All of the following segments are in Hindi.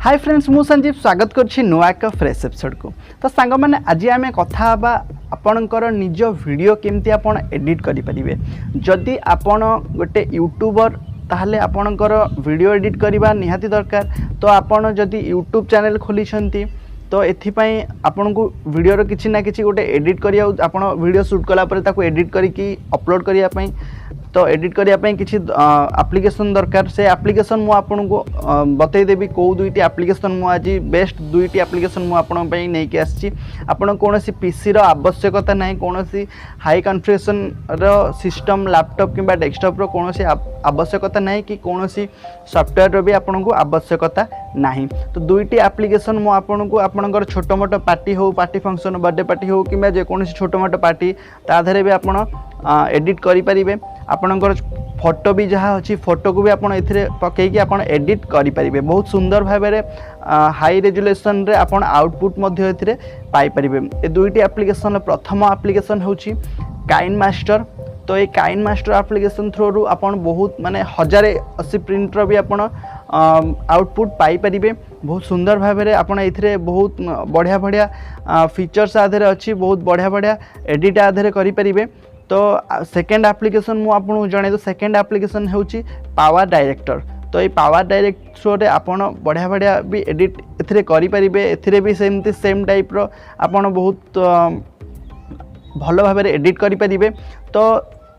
हाय फ्रेंड्स मु संजीव स्वागत करछि नुआ एक फ्रेश एपिसोड को। तो सांग माने आज आम कथा बा आपणकर निज वीडियो केमती आपण एडिट करि परिबे। जदि आपण गोटे यूट्यूबर ताहले आपणकर वीडियो एडिट करबा निहाती दरकार। तो आपण जदि यूट्यूब चैनल खोली छंती तो एथिपाई आपन को वीडियो किछि ना किछि गोटे एडिट करिया आपण वीडियो शूट कला पर ताको एडिट करिकी अपलोड करिया पई तो एडिट करने किसी एप्लिकेशन दरकार। से एप्लिकेशन मु आपन को बतई देबी कौ दुईटी एप्लिकेशन मु आज बेस्ट दुईटी एप्लिकेशन मु आपन पई नै के आछि। आपन कोनोसी पीसी रो आवश्यकता नै, कोनोसी हाई कॉन्फ़िगरेशन रो सिस्टम लैपटॉप किबा डेस्कटॉप रो कोनोसी आवश्यकता नै कि कोनोसी सॉफ्टवेयर रो भी आपन को आवश्यकता नाही। तो दुईटी एप्लिकेशन मु आपन को आपनकर छोटो मोटो पार्टी हो, पार्टी फंक्शन, बर्थडे पार्टी हो किबा जे कोनोसी छोटो मोटो पार्टी ता धरे भी आपन एडिट करि परिबे। आपनकर फोटो भी जहाँ अच्छी फोटो को भी आपन एथिरे पकेकी आपन एडिट करि परिबे। बहुत सुंदर भाबे रे हाई रेजुलेशन रे आपन आउटपुट मध्ये एथिरे पाई परिबे। ए दुईटी एप्लिकेशन प्रथम एप्लिकेशन होची काइनमास्टर। तो ये काइनमास्टर एप्लिकेशन थ्रू रु आपन बहुत माने 1080 प्रिंट रो भी आपन आउटपुट पाई परिबे। बहुत सुंदर भाबे रे आपन एथिरे बहुत बढ़िया बढ़िया फीचर्स आधरे अच्छी, बहुत बढ़िया बढ़िया एडिट आधरे करि परिबे। तो सेकेंड एप्लिकेशन मु आपन जणे तो सेकेंड एप्लिकेशन होची पावर डायरेक्टर। तो ये पावर डायरेक्टर रे आपन बढ़िया बढ़िया भी एडिट एथिरे करि परिबे। एथिरे भी सेमती सेम टाइप रो आपन बहुत भलो भाबे रे एडिट करि परिबे। तो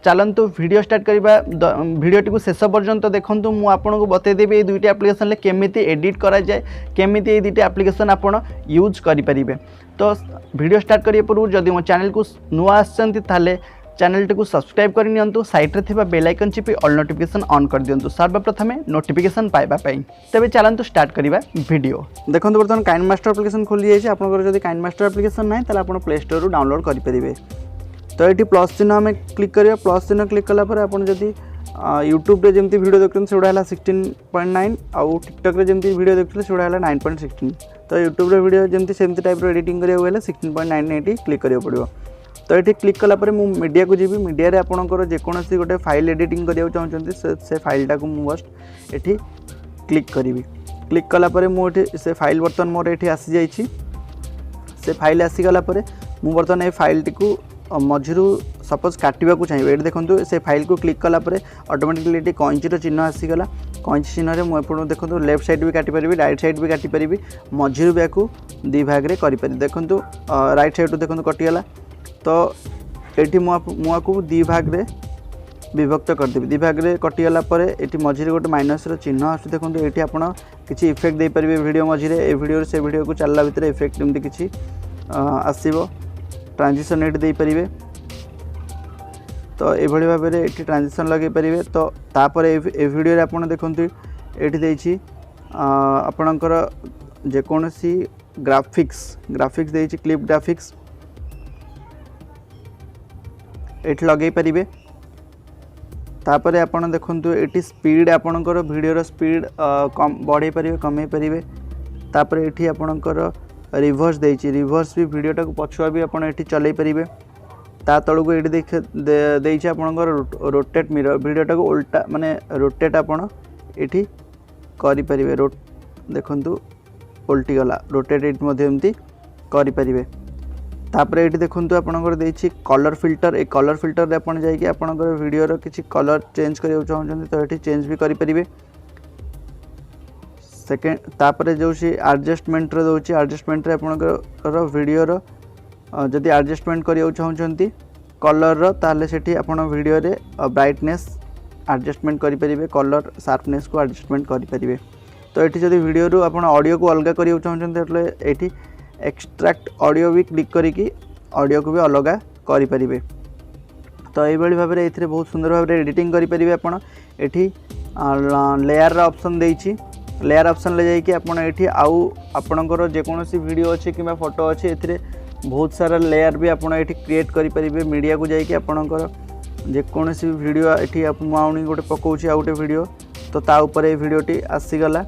चलंतु वीडियो स्टार्ट करबा। वीडियो टी को शेष पर्यंत देखंतु। मु आपन को बतै देबे ए दुईटी एप्लिकेशन ले केमिति एडिट करा जाय, केमिति ए दुईटी एप्लिकेशन आपन यूज करि परिबे। तो वीडियो स्टार्ट करिए पूर्व जदि मो चैनल को नुआ आछंती ताले चैनल टी को सब्सक्राइब कर नियंतु। साइड रे थिबा बेल आइकन चिपी ऑल नोटिफिकेशन ऑन कर दियंतु सर्वप्रथमे नोटिफिकेशन पाइबा पई। तबे चलंतु स्टार्ट करिबा वीडियो। देखंतु बर्तमान काइनमास्टर एप्लिकेशन खोली जाय छै। आपनकर जदि काइनमास्टर एप्लिकेशन नै ताले आपण प्ले स्टोर रु डाउनलोड करि परिबे। तो ये प्लस चिन्ह आम क्लिक करिया। प्लस चिन्ह क्लिक कला पर आपन जदि यूट्यूब रे जेमती वीडियो देखते सेडा हला 16.9 आउ टिकटॉक रे जेमती वीडियो देखते सेडा हला 9.16। तो यूट्यूब रे वीडियो जेमती सेमती टाइप रो एडिटिंग करिया होले 16.9 एटी क्लिक करिया पड़िबो। तो ये क्लिक कला पर मु मीडिया को जीवी। मीडिया रे आपनकर जेकोनसी गोटे फाइल एडिटिंग करिया चाहउछंती से फाइलटा को मु बस्ट एठी क्लिक करिवि। क्लिक कला पर मु एठी से फाइल बर्तन मोर एठी आसी जाई छी। से फाइल आसी गला पर मु बर्तन ए फाइल टी को मझिरू सपोज काटिबा को चाहिए। एठी देखंतु से फाइल को क्लिक कला पर ऑटोमेटिकली एठी कैंची चिन्ह आसीगला। कैंची चिन्ह रे मु देखंतु लेफ्ट साइड भी काटि परिबी, राइट साइड भी काटि परिबी, मझिरू भी याकू दी भाग रे करि परिबी। देखंतु राइट साइड देखंतु कटि गला। तो एठी मु आकू दी भाग रे विभक्त कर देबी। दी भाग रे कटि गला पर एठी मझिरे गोटे माइनस रो चिन्ह आसु। देखंतु एठी आपण किछि इफेक्ट दे परिबे वीडियो मझिरे। ए वीडियो से वीडियो को चलला भितरे इफेक्ट एमति किछि आसीबो। ट्रांजिशन एटी दे परिबे। तो एभଳି भाबे रे एटी ट्रांजिशन लगे परिबे। तो तापर ए वीडियो रे आपण देखंतु एटी देछि आपणकर जे कोनोसी ग्राफिक्स देछि क्लिप ग्राफिक्स एटी लगे परिबे। तापर आपण देखंतु एटी स्पीड आपणकर वीडियो रो स्पीड कम बढ़े परिबे, कमे परिबे। तापर एटी आपणकर रिवर्स देछि। रिवर्स भी वीडियोटा को पछुआ भी आपण एटी चलै परिबे। ता तळु को एटी देछि आपणकर रोटेट मिरर। वीडियोटा को उल्टा माने रोटेट आपण एटी करि परिबे। देखंतु उल्टी गला रोटेट एटी मध्ये एमती करि परिबे। तापर एटी देखंतु आपणकर देछि कलर फिल्टर। ए कलर फिल्टर रे आपण जाई कि आपणकर वीडियो रो किछि कलर चेंज करियो चाहछन तो एटी चेंज भी करि परिबे। सेकेंड तापर जो सी एडजस्टमेंट रो दोछि। एडजस्टमेंट रे आपणकर वीडियो रो जदि एडजस्टमेंट करियो चाहछंती कलर रो ताले सेठी आपण वीडियो रे ब्राइटनेस एडजस्टमेंट करि परिबे, कलर शार्पनेस को एडजस्टमेंट करि परिबे। तो एठी जदि वीडियो रो आपण ऑडियो को अलगा करियो चाहछंती एटले एठी एक्सट्रैक्ट ऑडियो भी क्लिक करिकी ऑडियो को भी अलगा करि परिबे। तो एई बळी भाबे रे एथिरे बहुत सुंदर भाबे एडिटिंग करि परिबे। आपण एठी लेयर रो ऑप्शन देछि। लेयर ऑप्शन ले जाइए कि आपण एठी आउ आपणकर जेकोनोसी वीडियो अच्छे कि फोटो अच्छे एथिरे बहुत सारा लेयर भी आपण एठी क्रिएट करि परिबे। मीडिया को जाइए कि आपणकर जेकोनोसी वीडियो एठी आउनी गोटे पकाउछि आ गोटे वीडियो तो ता ऊपर ए वीडियोटी आसीगला।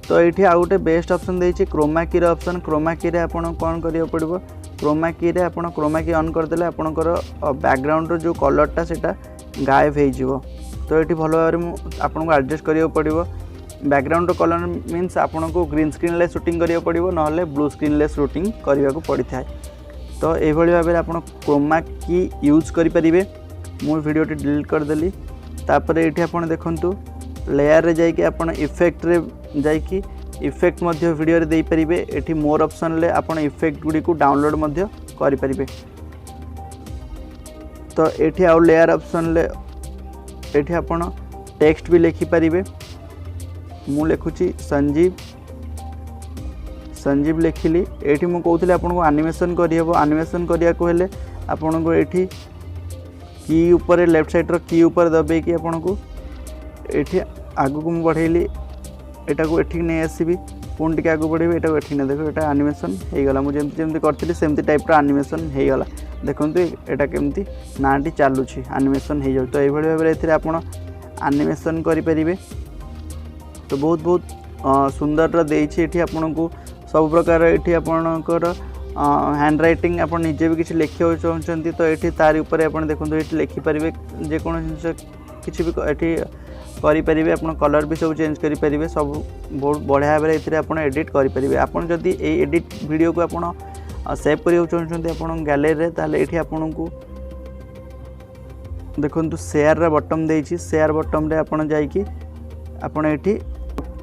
तो ये आउ गोटे बेस्ट ऑप्शन देछि क्रोमा की ऑप्शन। क्रोमा की रे आपण कोन करियो पड़िबो। क्रोमा की रे आपण क्रोमा की ऑन कर देले आपणकर बैकग्राउंड रो जो कलरटा सेटा गायब हो जिवो। तो ये भल भाव आपको एडजस्ट करियो पड़िबो। बैकग्राउंड कलर मीन्स आपन को ग्रीन स्क्रीन ले शूटिंग करिया पड़िबो नहले ब्लू स्क्रीन ले शूटिंग करिया को पड़ी थाए। तो ये भाव में आप क्रोमा की यूज करें। मु वीडियो डिलीट करदेली तापर ये आप देखु लेयर रे जाइए आप इफेक्ट रे जाइए इफेक्ट वीडियो रे दे पारिबे। एठी मोर ऑप्शन ले आप इफेक्ट गुडी को डाउनलोड करि पारिबे। तो एठी आउ लेयर ऑप्शन ले एठी आप टेक्स्ट भी लिखि पारिबे। मु लिखुची संजीव लिखिली। ये मुझे कहते आपको आनिमेसन करहब। आनिमेसन करिया को हेले आपन को एठी की ऊपर लेफ्ट साइड की ऊपर दबे कि आपन को एठी आगु को मुझे बढ़ेली एटा को एठी नहीं आसबि पुणी टे आगु बढ़ेबी एटा को एठी नहीं देखो एटा आनिमेसन हो गला। मुझे जमती करती सेमती टाइप आनिमेसन हो गला। देखो एटा केमती नाटी चलुची आनिमेसन हो जाए। तो ये भाव में आप आनिमेसन करें। तो बहुत सुंदर देती आपन को सब प्रकार ये आपणकर हैंड रईटिंग आप निजे भी किसी लिखा चाहते तो ये तार उपर आप देखो ये लिखिपारे जेको जिन किसी भी ये करें। आप कलर भी सब चेंज करेंगे। सब बहुत बढ़िया भाव में आप एडिट करेंगे। आप जदि ये एडिट वीडियो को आप सेव करने चाहते आप गैलरी ताले ये आपन को देखो शेयर बटन देती। शेयर बटन रे आप जाइए आपन ये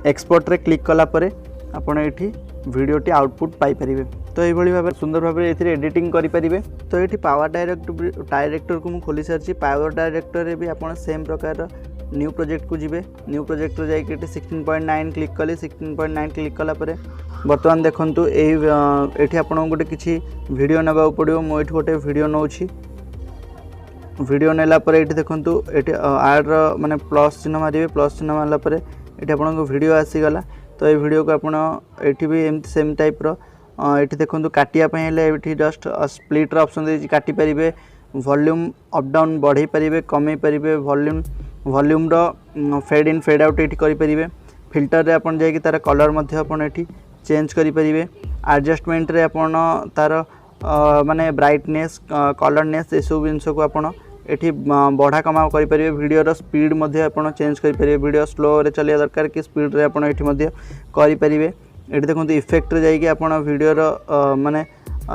एक्सपोर्ट रे क्लिक कला परे आपन ये वीडियोटी आउटपुट पाइपर। तो ये भाव सुंदर भाव में एडिटिंग करें। तो ये पावर डायरेक्टर को मुझे खोली सारी। पावर डायरेक्टर रे भी आप सेम प्रकार न्यू प्रोजेक्ट को जीवे। न्यू प्रोजेक्ट जाइए 16.9 क्लिक कले। 16.9 क्लिक कला परे बर्तमान देखूँ ये आपको गोटे किसी वीडियो ना पड़ो। मुझे गोटे वीडियो नौची वीडियो नेला ये देखूँ ये आर माने प्लस चिन्ह मारे। प्लस चिन्ह मारला ये आपको वीडियो आसीगला। तो ये वीडियो को आपड़ी भी एमती सेम टाइप ये देखो काटियापी जस्ट स्प्लिट ऑप्शन दे काटिपारे। वॉल्यूम अप डाउन बढ़े पारे कमे पारे। वॉल्यूम रो फेड इन फेड आउट ये करें। फिल्टर रे आपन जाइए तार कलर ये चेंज करें। एडजस्टमेंट रे आपन तार माने ब्राइटनेस कलरनेस ये सब जिन को आप ये बढ़ा कमा करें। वीडियो स्पीड आप चेंज करें। वीडियो स्लो रे चलिया दरकार कि स्पीड रे आपन ये करें। ये देखो इफेक्ट रे जाइए आप वीडियो माने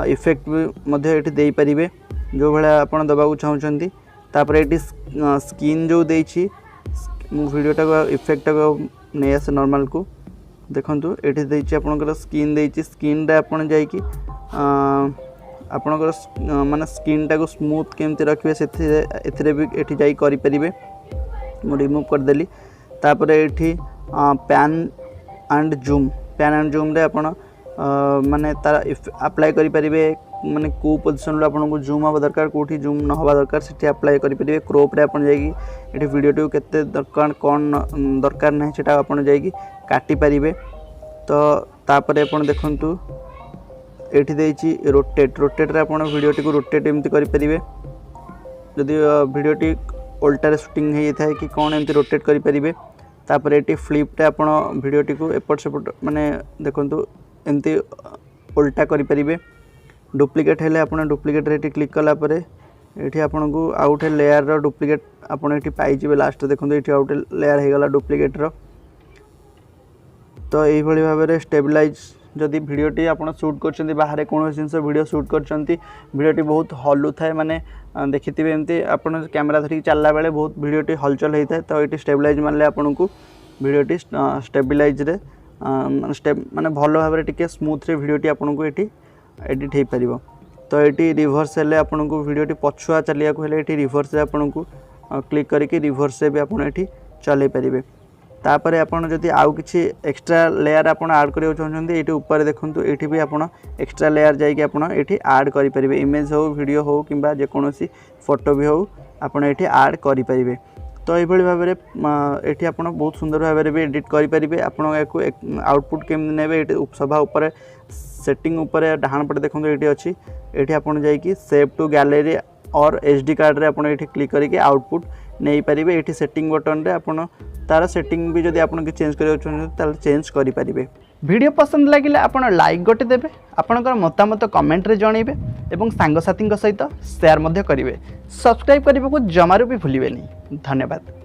इफेक्ट भी ये दे पारे जो भाया आप दबा चाहते। तापर ये स्किन जो देती वीडियोटा को इफेक्ट को नहीं आसे नॉर्मल को देखो ये देती आपंकर स्किन देती। स्किन रे आप जाइए आपंकर माने स्किन टाक स्मूथ केमती रखिए से भी ये जाई करें। मुझे रिमूव करदेली। तापर ये पैन एंड जूम रे आपन माने तार अप्लाई करें। माने को पोजिशन आपको जूम हवा दरकार कौटी जूम न हवा दरकार से अप्लाई करेंगे। क्रोप रे आप जाइए वीडियो के दरकार कौन दरकार ना से आप काटिपारे। तो तापर आप देखु ये रोटेट रे आप वीडियोटी को रोटेट एमती करेंगे। जदि वीडियोटी उल्टा शूटिंग होता है कि कौन एमती रोटेट करेंगे। तापर ये फ्लिप आप वीडियोटी को एपट सेपट माने देखो एमती उल्टा करेंगे। डुप्लिकेट हेले आप डुप्लिकेट रे क्लिक कला परे ये आपन को आउटे लेयर रो डुप्लिकेट आपन ये पाइबे। लास्ट देखो ये आउटे लेयर हो गला डुप्लिकेट रो। तो यही भाव में स्टेबलाइज जदि वीडियोटी आप शूट कर बाहर कौन जिन वीडियो शूट कर वीडियोटी बहुत हलु थाए माने देखिथे एमती आप कैमेरा धरिक चलला बेले बहुत वीडियोटी हलचल होता है। तो ये स्टेबलाइज मानले आपन को वीडियोटी स्टेबलाइज रे माने भल भाव में स्मूथ रे वीडियोटी आपन को ये एडिट हो पार। तो ये रिभर्स हेल्ले आपन को वीडियोटी पछुआ चलिया को हेल्ले ये रिभर्स रे आपन को क्लिक करके रिभर्स रे भी आपन ये चलै पारे। तापर आपन जदि आउ किछि एक्स्ट्रा लेयर आपन ऐड करियो चाहछन्ती ये ऊपर देखंतु ये भी आपन एक्स्ट्रा लेयर जाइए आपन ये ऐड करि परिबे। इमेज हो वीडियो हो किंबा जे कोनोसी फोटो भी हो आपन ये ऐड करि परिबे। तो ये भाव में ये आप बहुत सुंदर भाव में भी एडिट करेंगे। आपको आउटपुट केमती नेबे ये सभा उपर सेटिंग उपर डाहाण पटे देखो ये अच्छी ये आप सेव टू गैलरी और एचडी कार्ड रे आपन ये क्लिक करके आउटपुट नहीं पारे। ये सेटिंग बटन रे आपन तार सेटिंग भी जब आपन चेंज कर चेंज करेंगे। वीडियो पसंद लगे आपन लाइक गोटे देवे। आपनकर मतामत कमेंट रे जणैबे एवं सांगसाथी सहित शेयर करेंगे। सब्सक्राइब करने को जमारू भी भूलिए नहीं। धन्यवाद।